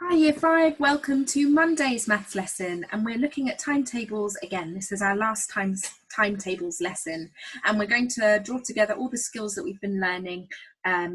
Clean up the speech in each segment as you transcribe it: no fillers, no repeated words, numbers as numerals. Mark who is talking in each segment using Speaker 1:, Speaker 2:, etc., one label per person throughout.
Speaker 1: Hi Year 5, welcome to Monday's maths lesson, and we're looking at timetables again. This is our last timetables lesson, and we're going to draw together all the skills that we've been learning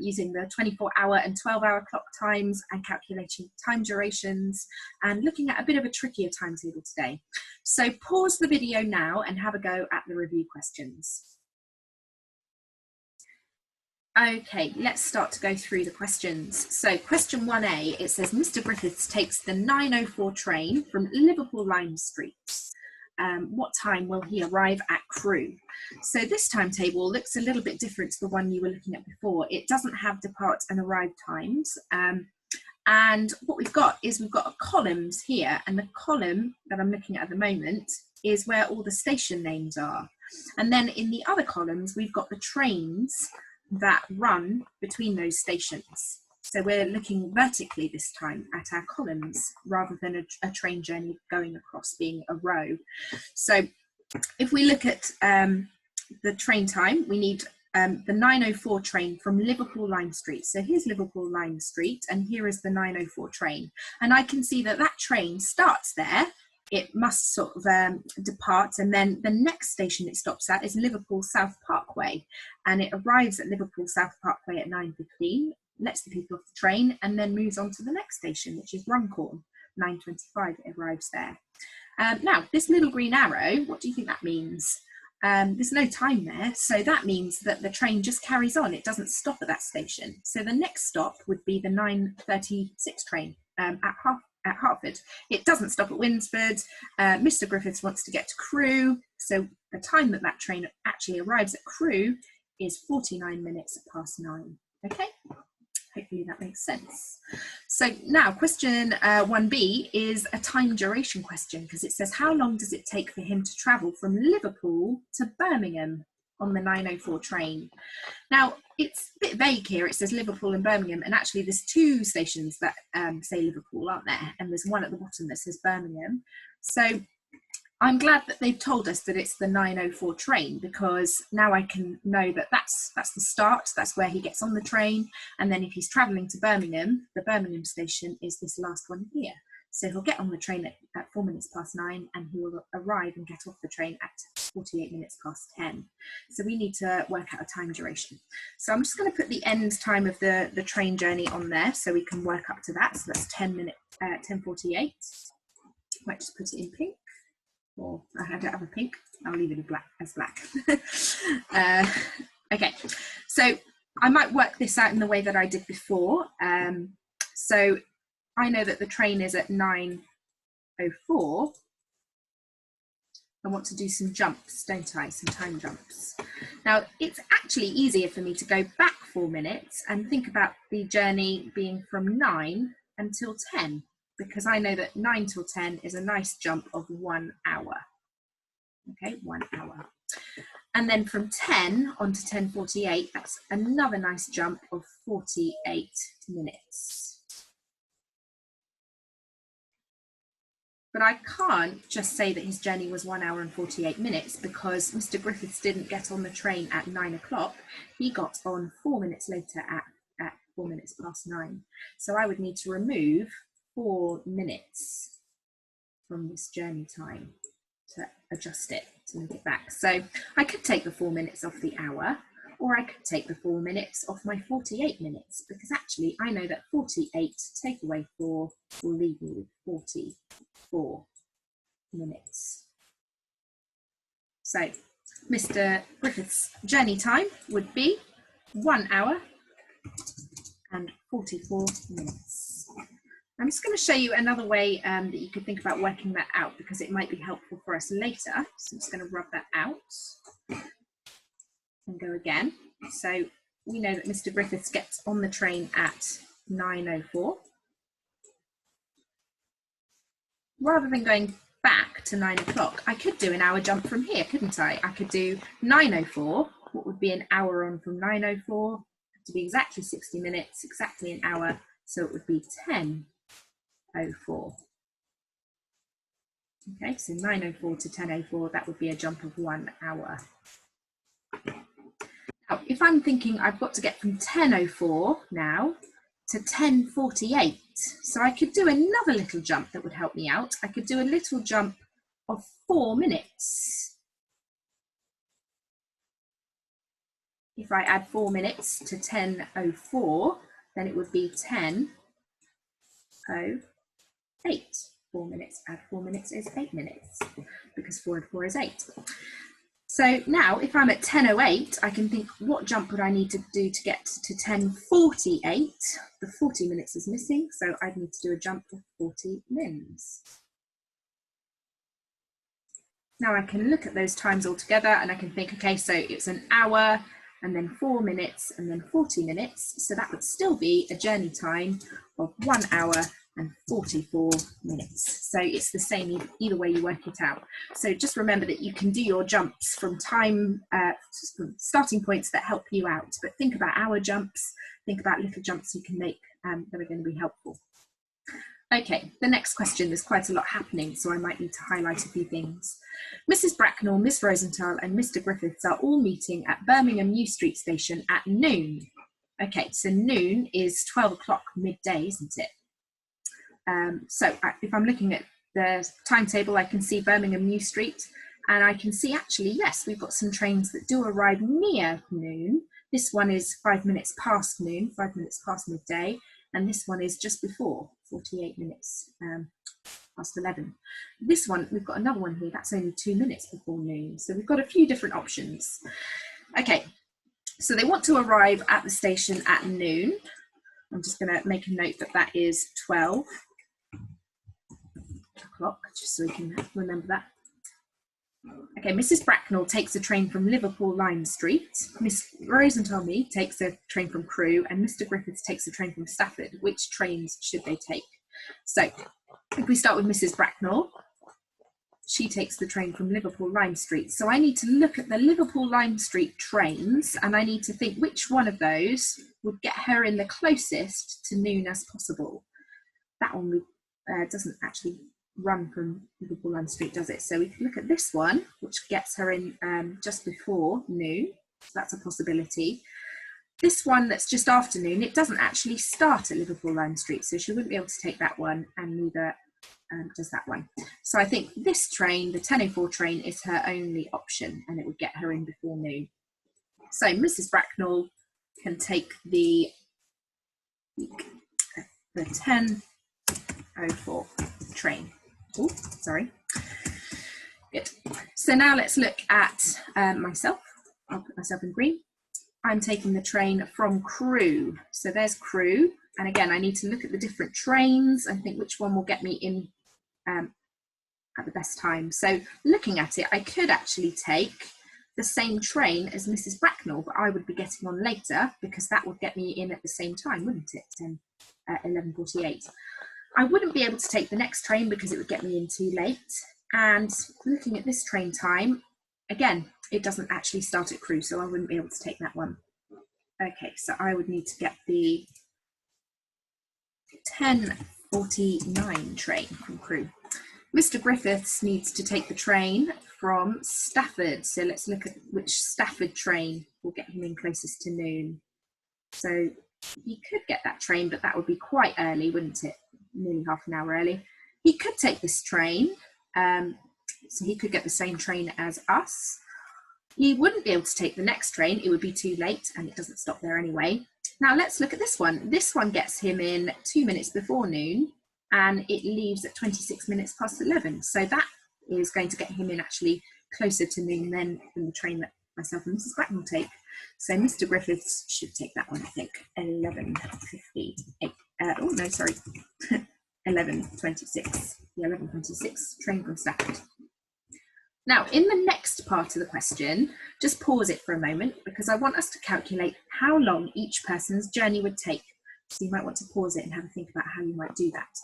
Speaker 1: using the 24-hour and 12-hour clock times and calculating time durations and looking at a bit of a trickier timetable today. So pause the video now and have a go at the review questions. Okay, let's start to go through the questions. So question 1A, it says Mr. Griffiths takes the 9:04 train from Liverpool Lime Street. What time will he arrive at Crewe? So this timetable looks a little bit different to the one you were looking at before. It doesn't have depart and arrive times. And what we've got columns here, and the column that I'm looking at the moment is where all the station names are. And then in the other columns, we've got the trains that run between those stations. So we're looking vertically this time at our columns rather than a train journey going across being a row. So if we look at the train time, we need the 9:04 train from Liverpool Lime Street. So here's Liverpool Lime Street and here is the 9:04 train. And I can see that that train starts there. It must sort of depart, and then the next station it stops at is Liverpool South Parkway, and it arrives at Liverpool South Parkway at 9:15, lets the people off the train, and then moves on to the next station, which is Runcorn. 9:25 it arrives there. Now, this little green arrow, what do you think that means? There's no time there, so that means that the train just carries on. It doesn't stop at that station. So the next stop would be the 9:36 train at Hertford. It doesn't stop at Winsford. Mr. Griffiths wants to get to Crewe, so the time that that train actually arrives at Crewe is 49 minutes past 9. Okay, hopefully that makes sense. So now question 1B is a time duration question, because it says how long does it take for him to travel from Liverpool to Birmingham on the 9:04 train? Now, it's a bit vague here. It says Liverpool and Birmingham, and actually there's two stations that say Liverpool, aren't there? And there's one at the bottom that says Birmingham. So I'm glad that they've told us that it's the 9:04 train, because now I can know that that's the start, that's where he gets on the train, and then if he's travelling to Birmingham, the Birmingham station is this last one here. So he'll get on the train at 4 minutes past 9, and he will arrive and get off the train at 48 minutes past 10. So we need to work out a time duration. So I'm just going to put the end time of the train journey on there so we can work up to that. So that's 10:48. Might just put it in pink, or I don't have a pink. I'll leave it as black. Okay, so I might work this out in the way that I did before. So I know that the train is at 9:04. I want to do some jumps, don't I? Some time jumps. Now, it's actually easier for me to go back 4 minutes and think about the journey being from 9 until 10, because I know that 9 till 10 is a nice jump of 1 hour. Okay, 1 hour. And then from 10 on to 10:48, that's another nice jump of 48 minutes. But I can't just say that his journey was 1 hour and 48 minutes, because Mr. Griffiths didn't get on the train at 9 o'clock. He got on 4 minutes later at 4 minutes past 9. So I would need to remove 4 minutes from this journey time to adjust it, to make it back. So I could take the 4 minutes off the hour, or I could take the 4 minutes off my 48 minutes, because actually I know that 48 take away 4 will leave me with 44 minutes. So Mr. Griffiths' journey time would be 1 hour and 44 minutes. I'm just going to show you another way that you could think about working that out, because it might be helpful for us later. So I'm just going to rub that out and go again. So we know that Mr. Griffiths gets on the train at 9:04. Rather than going back to 9 o'clock, I could do an hour jump from here, couldn't I? I could do 9:04. What would be an hour on from 9:04? To be exactly 60 minutes, exactly an hour. So it would be 10:04. Okay, so 9:04 to 10:04, that would be a jump of 1 hour. Now, if I'm thinking I've got to get from 10:04 now to 10:48, So I could do another little jump that would help me out. I could do a little jump of 4 minutes. If I add 4 minutes to 10:04, then it would be 10:08. 4 minutes, add 4 minutes is 8 minutes, because 4 and 4 is 8. So now if I'm at 10:08, I can think, what jump would I need to do to get to 10:48? The 40 minutes is missing, so I'd need to do a jump of 40 mins. Now I can look at those times all together and I can think, okay, so it's an hour and then 4 minutes and then 40 minutes. So that would still be a journey time of 1 hour and 44 minutes. So it's the same either way you work it out. So just remember that you can do your jumps from from starting points that help you out, but think about hour jumps, think about little jumps you can make that are going to be helpful. Okay, the next question, there's quite a lot happening, so I might need to highlight a few things. Mrs. Bracknell, Miss Rosenthal and Mr. Griffiths are all meeting at Birmingham New Street Station at noon. Okay, so noon is 12 o'clock midday, isn't it? So if I'm looking at the timetable, I can see Birmingham New Street, and I can see actually, yes, we've got some trains that do arrive near noon. This one is 5 minutes past noon, 5 minutes past midday, and this one is just before, 48 minutes past 11. This one, we've got another one here, that's only 2 minutes before noon. So we've got a few different options. Okay, so they want to arrive at the station at noon. I'm just going to make a note that that is 12 o'clock, just so we can remember that. Okay, Mrs. Bracknell takes a train from Liverpool Lime Street. Miss Rosenthal takes a train from Crewe, and Mr. Griffiths takes a train from Stafford. Which trains should they take? So if we start with Mrs. Bracknell, she takes the train from Liverpool Lime Street. So I need to look at the Liverpool Lime Street trains, and I need to think which one of those would get her in the closest to noon as possible. That one doesn't actually run from Liverpool Lime Street, does it? So we can look at this one, which gets her in just before noon. So that's a possibility. This one that's just after noon, it doesn't actually start at Liverpool Lime Street, so she wouldn't be able to take that one, and neither does that one. So I think this train, the 10:04 train, is her only option, and it would get her in before noon. So Mrs. Bracknell can take the 10:04 train. Oh, sorry. Good. So now let's look at myself. I'll put myself in green. I'm taking the train from Crewe. So there's Crewe. And again, I need to look at the different trains and think which one will get me in at the best time. So looking at it, I could actually take the same train as Mrs. Bracknell, but I would be getting on later because that would get me in at the same time, wouldn't it? 11:48. I wouldn't be able to take the next train because it would get me in too late. And looking at this train time, again, it doesn't actually start at Crewe, so I wouldn't be able to take that one. Okay, so I would need to get the 10:49 train from Crewe. Mr. Griffiths needs to take the train from Stafford. So let's look at which Stafford train will get him in closest to noon. So he could get that train, but that would be quite early, wouldn't it? Nearly half an hour early. He could take this train, so he could get the same train as us. He wouldn't be able to take the next train, it would be too late, and it doesn't stop there anyway. Now let's look at this one. This one gets him in 2 minutes before noon, and it leaves at 26 minutes past 11. So that is going to get him in actually closer to noon than the train that myself and Mrs. Bracknell take. So Mr. Griffiths should take that one, I think. 11:58. Oh no, sorry. 11:26. The 11:26 train from Stafford. Now, in the next part of the question, just pause it for a moment because I want us to calculate how long each person's journey would take. So you might want to pause it and have a think about how you might do that.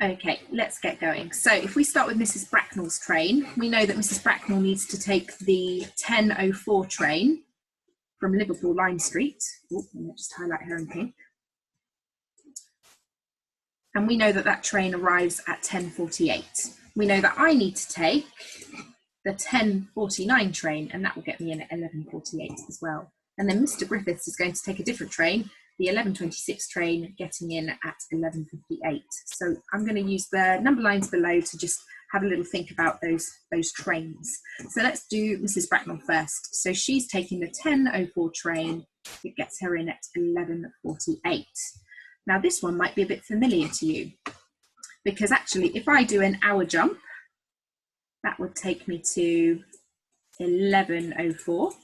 Speaker 1: Okay, let's get going. So if we start with Mrs. Bracknell's train, we know that Mrs. Bracknell needs to take the 10:04 train from Liverpool Lime Street. Oh, let me just highlight her in pink. And we know that that train arrives at 10:48. We know that I need to take the 10:49 train, and that will get me in at 11:48 as well. And then Mr. Griffiths is going to take a different train, the 11:26 train getting in at 11:58. So I'm going to use the number lines below to just have a little think about those trains. So let's do Mrs. Bracknell first. So she's taking the 10:04 train. It gets her in at 11:48. Now this one might be a bit familiar to you, because actually if I do an hour jump, that would take me to 11:04.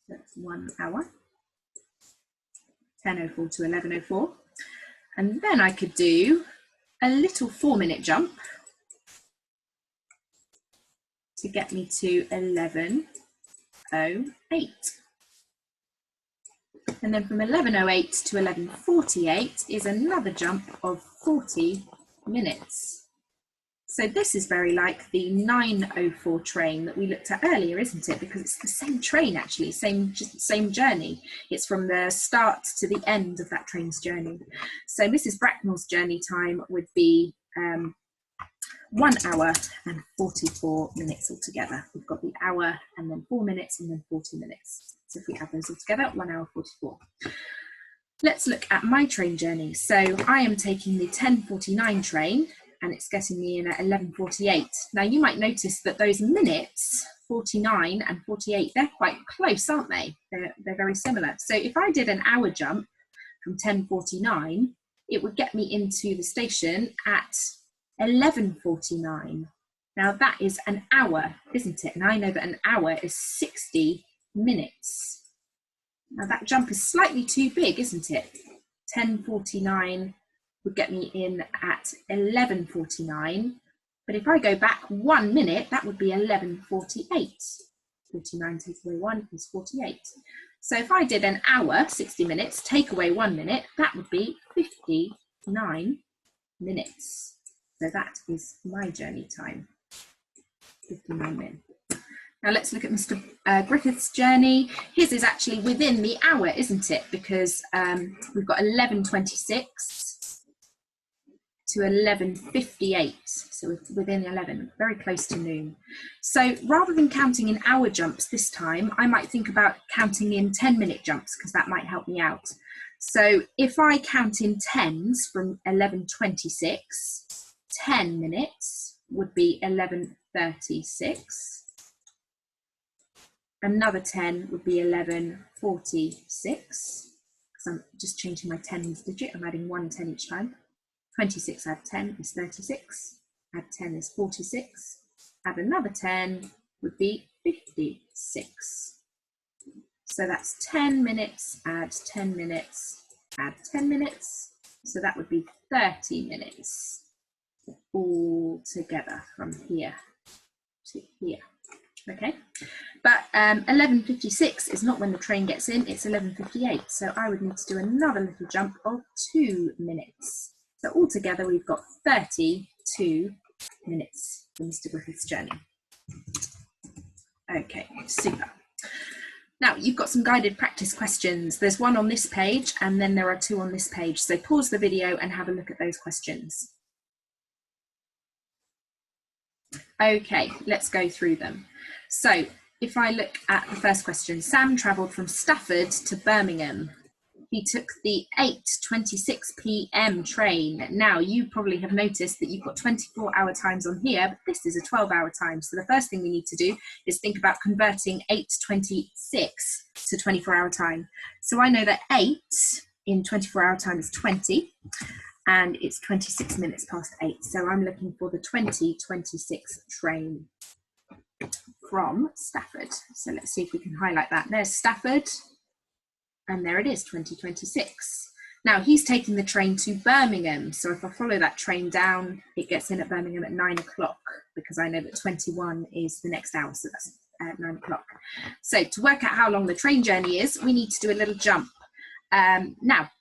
Speaker 1: That's 1 hour. 10:04 to 11:04. And then I could do a little 4-minute jump to get me to 11:08. And then from 11:08 to 11:48 is another jump of 40 minutes. So this is very like the 9:04 train that we looked at earlier, isn't it? Because it's the same train actually, same journey. It's from the start to the end of that train's journey. So Mrs. Bracknell's journey time would be 1 hour and 44 minutes altogether. We've got the hour and then 4 minutes and then 40 minutes. So if we add those all together, 1 hour 44. Let's look at my train journey. So I am taking the 10:49 train, and it's getting me in at 11:48. Now you might notice that those minutes, 49 and 48, they're quite close, aren't they? They're very similar. So if I did an hour jump from 10:49, it would get me into the station at 11:49. Now that is an hour, isn't it? And I know that an hour is 60 minutes. Now that jump is slightly too big, isn't it? 10:49 would get me in at 11:49, but if I go back 1 minute, that would be 11:48. 49 take away 1 is 48. So if I did an hour, 60 minutes, take away 1 minute, that would be 59 minutes. So that is my journey time, 59 minutes. Now let's look at Mr. Griffith's journey. His is actually within the hour, isn't it? Because we've got 11:26 to 11:58, so within 11, very close to noon. So rather than counting in hour jumps this time, I might think about counting in 10-minute jumps, because that might help me out. So if I count in 10s from 11:26, 10 minutes would be 11:36. Another 10 would be 11:46, because I'm just changing my 10s digit, I'm adding 1 10 each time. 26 add 10 is 36, add 10 is 46, add another 10 would be 56. So that's 10 minutes, add 10 minutes, add 10 minutes. So that would be 30 minutes all together from here to here. Okay, but 11:56 is not when the train gets in, it's 11:58. So I would need to do another little jump of 2 minutes. So altogether, we've got 32 minutes for Mr. Griffith's journey. Okay, super. Now, you've got some guided practice questions. There's one on this page, and then there are 2 on this page. So pause the video and have a look at those questions. Okay, let's go through them. So if I look at the first question, Sam travelled from Stafford to Birmingham. He took the 8:26 p.m. train. Now, you probably have noticed that you've got 24-hour times on here, but this is a 12-hour time. So the first thing we need to do is think about converting 8:26 to 24-hour time. So I know that 8 in 24-hour time is 20, and it's 26 minutes past 8. So I'm looking for the 20:26 train from Stafford. So let's see if we can highlight that. There's Stafford. And there it is, 20:26. Now he's taking the train to Birmingham. So if I follow that train down, it gets in at Birmingham at 9 o'clock, because I know that 21 is the next hour. So that's 9 o'clock. So to work out how long the train journey is, we need to do a little jump. Now,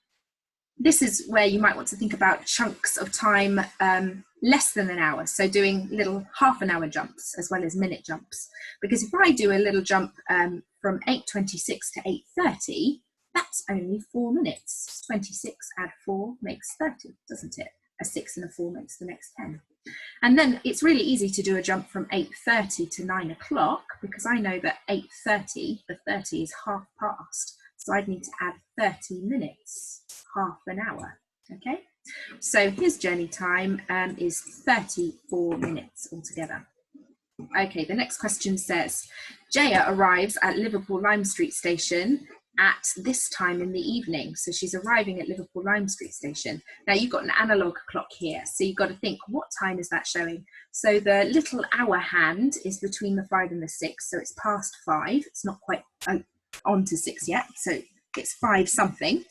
Speaker 1: this is where you might want to think about chunks of time less than an hour. So doing little half-an-hour jumps as well as minute jumps. Because if I do a little jump from 8:26 to 8:30, that's only 4 minutes. 26 add 4 makes 30, doesn't it? A 6 and a 4 makes the next 10. And then it's really easy to do a jump from 8:30 to 9 o'clock, because I know that 8:30, the 30 is half past. So I'd need to add 30 minutes, half an hour, okay? So his journey time is 34 minutes altogether. Okay, the next question says, Jaya arrives at Liverpool Lime Street Station at this time in the evening. So she's arriving at Liverpool Lime Street Station. Now you've got an analog clock here, so you've got to think, what time is that showing? So the little hour hand is between the 5 and the 6, so it's past 5. It's not quite on to 6 yet, so it's 5 something.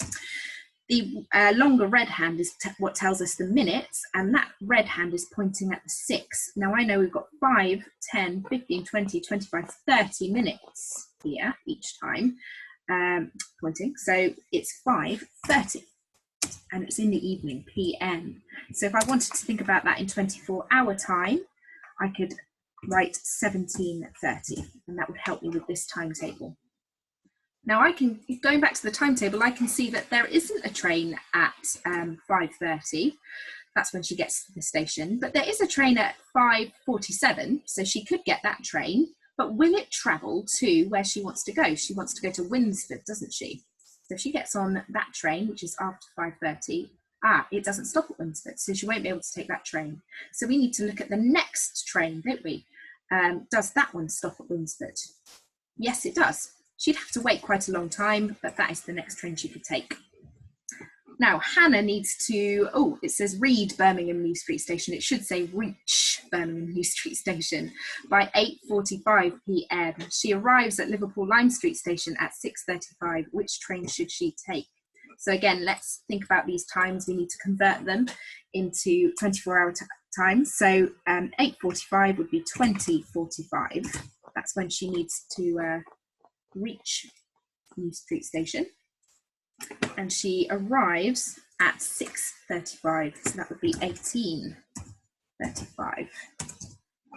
Speaker 1: The longer red hand is what tells us the minutes, and that red hand is pointing at the 6. Now I know we've got 5, 10, 15, 20, 25, 30 minutes here each time pointing. So it's 5:30 and it's in the evening, PM. So if I wanted to think about that in 24-hour time, I could write 17:30, and that would help me with this timetable. Now going back to the timetable, I can see that there isn't a train at 5:30. That's when she gets to the station, but there is a train at 5:47, so she could get that train, but will it travel to where she wants to go? She wants to go to Winsford, doesn't she? So if she gets on that train, which is after 5:30, it doesn't stop at Winsford, so she won't be able to take that train. So we need to look at the next train, don't we? Does that one stop at Winsford? Yes, it does. She'd have to wait quite a long time, but that is the next train she could take. Now, Hannah needs to, it says read Birmingham New Street Station. It should say reach Birmingham New Street Station by 8:45 PM. She arrives at Liverpool Lime Street Station at 6:35. Which train should she take? So again, let's think about these times. We need to convert them into 24-hour times. So 8:45 would be 20:45. That's when she needs to reach New Street Station, and she arrives at 6:35, so that would be 18:35.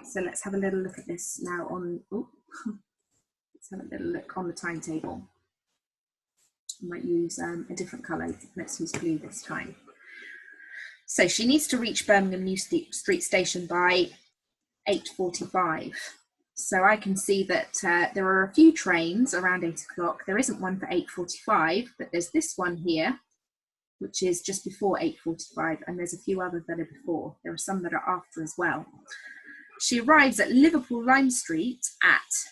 Speaker 1: So let's have a little look at this now on, let's have a little look on the timetable. I might use a different colour. Let's use blue this time. So she needs to reach Birmingham New Street Station by 8:45. So I can see that there are a few trains around 8 o'clock. There isn't one for 8:45, but there's this one here, which is just before 8:45, and there's a few others that are before. There are some that are after as well. She arrives at Liverpool Lime Street at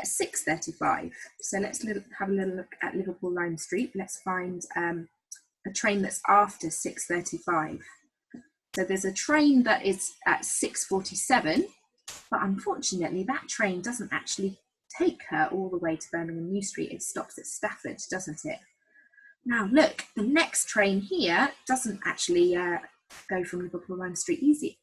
Speaker 1: 6:35. So let's have a little look at Liverpool Lime Street. Let's find a train that's after 6:35. So there's a train that is at 6:47. But unfortunately, that train doesn't actually take her all the way to Birmingham New Street. It stops at Stafford, doesn't it? Now look, the next train here doesn't actually go from Liverpool Lime Street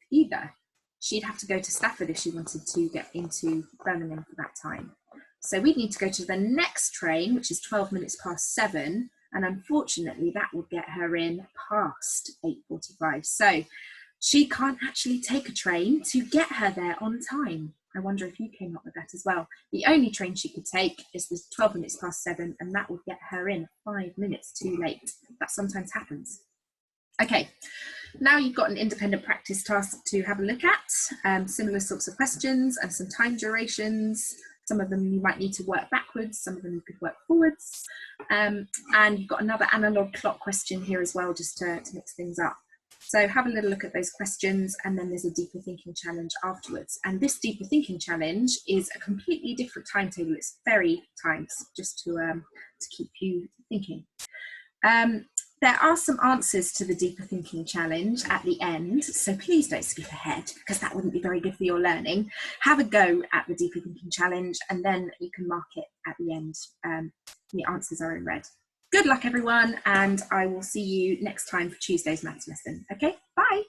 Speaker 1: either. She'd have to go to Stafford if she wanted to get into Birmingham for that time. So we'd need to go to the next train, which is 12 minutes past 7. And unfortunately, that would get her in past 8:45. So she can't actually take a train to get her there on time. I wonder if you came up with that as well. The only train she could take is the 12 minutes past 7, and that would get her in 5 minutes too late. That sometimes happens. Okay, now you've got an independent practice task to have a look at, similar sorts of questions and some time durations. Some of them you might need to work backwards, some of them you could work forwards. And you've got another analog clock question here as well, just to mix things up. So have a little look at those questions, and then there's a deeper thinking challenge afterwards. And this deeper thinking challenge is a completely different timetable. It's fairy times, just to keep you thinking. There are some answers to the deeper thinking challenge at the end, so please don't skip ahead, because that wouldn't be very good for your learning. Have a go at the deeper thinking challenge, and then you can mark it at the end. The answers are in red. Good luck, everyone, and I will see you next time for Tuesday's maths lesson. Okay, bye.